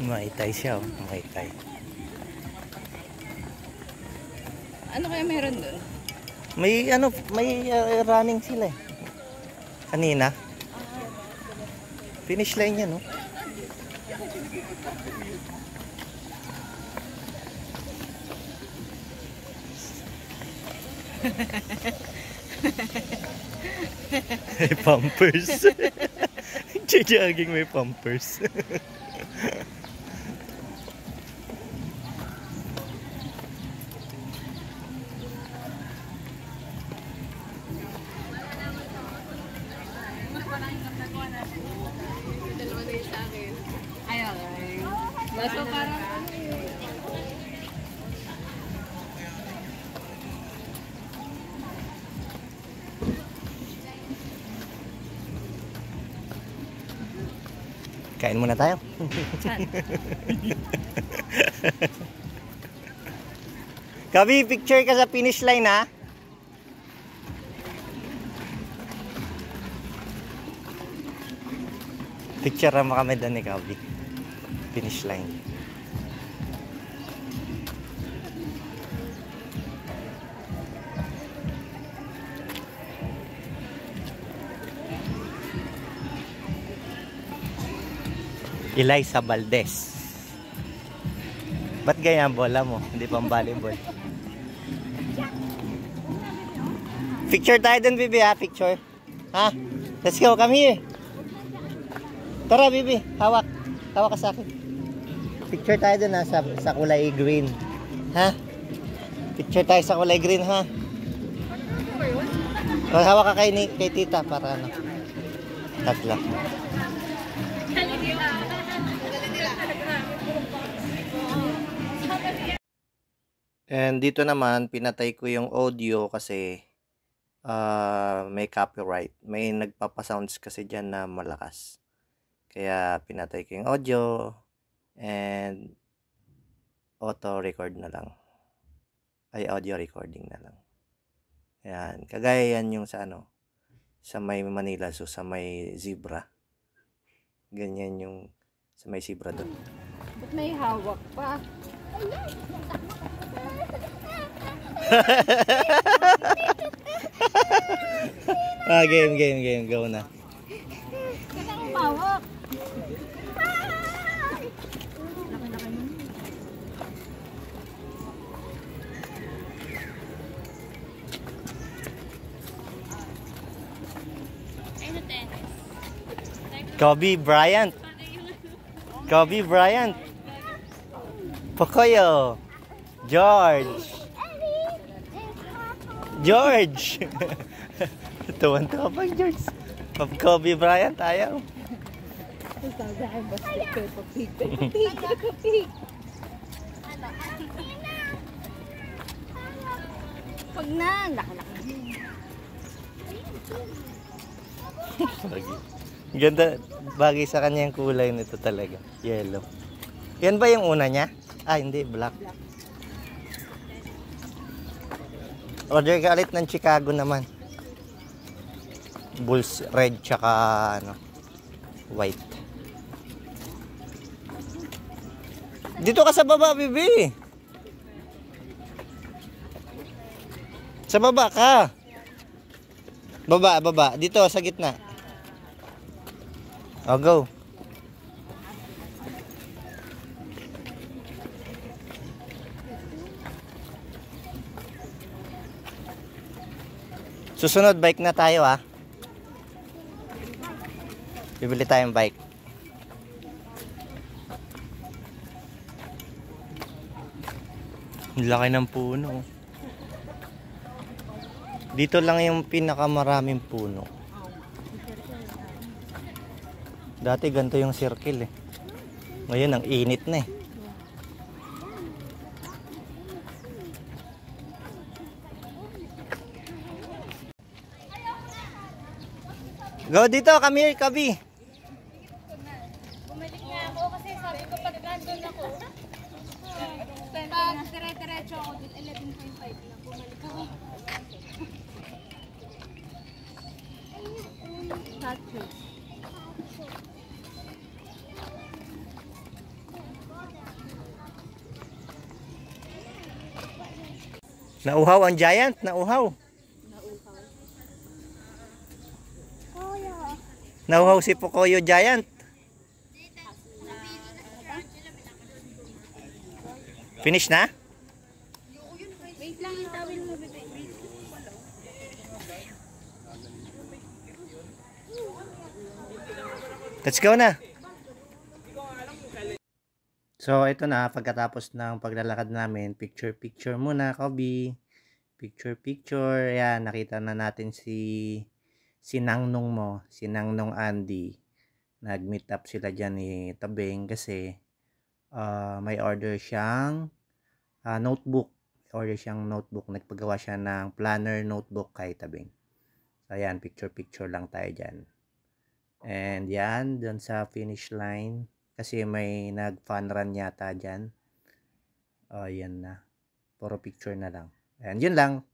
Maitay siya, oh. Maitay. Ano kaya meron dun? May running sila eh. Kanina. Finish line yan, no? May pampers. Jogging may pampers. So parang kain muna tayo. Kabi, picture ka sa finish line, ha? Picture mo kami doon ni Kabi. Finish line. Eliza Valdez. Ba't ganyan bola mo? Hindi pang volleyball. Picture tayo dun, Bibi, ha? Picture. Ha? Let's go, come here. Tara, Bibi. Hawak. Hawak ka sa akin. Picture tayo dun, ha? Sa kulay green. Ha? Picture tayo sa kulay green, ha? O, hawak ka kay tita para ano. Tatlo. And dito naman, pinatay ko yung audio kasi may copyright. May nagpapasounds kasi dyan na malakas. Kaya pinatay ko yung audio and auto record na lang. Ay, audio recording na lang. Ayan. Kagaya yan yung sa ano, sa may Manila, so sa may zebra. Ganyan yung sa may zebra doon. ba't may hawak pa? Game. Go na. Kailangan umawak. Kobe Bryant. Pocoyo. George. Tuwan-tuwa pa George. Kobe Bryant ayaw. Pag na, laki-laki. Ganda, bagay sa kanya yung kulay nito talaga. Yellow. Yan ba yung una niya? Ah, hindi, black. Order ka ulit ng Chicago naman. Bulls red tsaka ano, white. Dito ka sa baba, Bibi. Sa baba ka. Baba. Dito sa gitna. Oh, go. Susunod, bike na tayo, ha. Bibili tayong bike. Laki ng puno. Dito lang yung pinakamaraming puno. Dati ganito yung circle eh. Ngayon ang init na eh. Go dito, come here, Kabi. Bumalik nga ako kasi sabi ko pag nandun ako. Pag dire-diretso ako dun, 11.5 lang. Bumalik ako. Hot shoes. Nauhaw ang giant, nauhaw. Kaya. Nauhaw si Pocoyo Giant. Finish na? Wait lang yung tawil mo, bebe. Let's go na. So, ito na. Pagkatapos ng paglalakad namin, picture muna, Kobe. Picture. Ayan, nakita na natin si Nangnong mo, si Nangnong Andy. Nag-meet up sila dyan ni Tabeng kasi may order siyang notebook. Order siyang notebook. Nagpagawa siya ng planner notebook kay Tabeng. So, ayan, picture lang tayo dyan. And yan, dun sa finish line. Kasi may nag-fun run yata dyan. Oh, yan na. Puro picture na lang. And yun lang.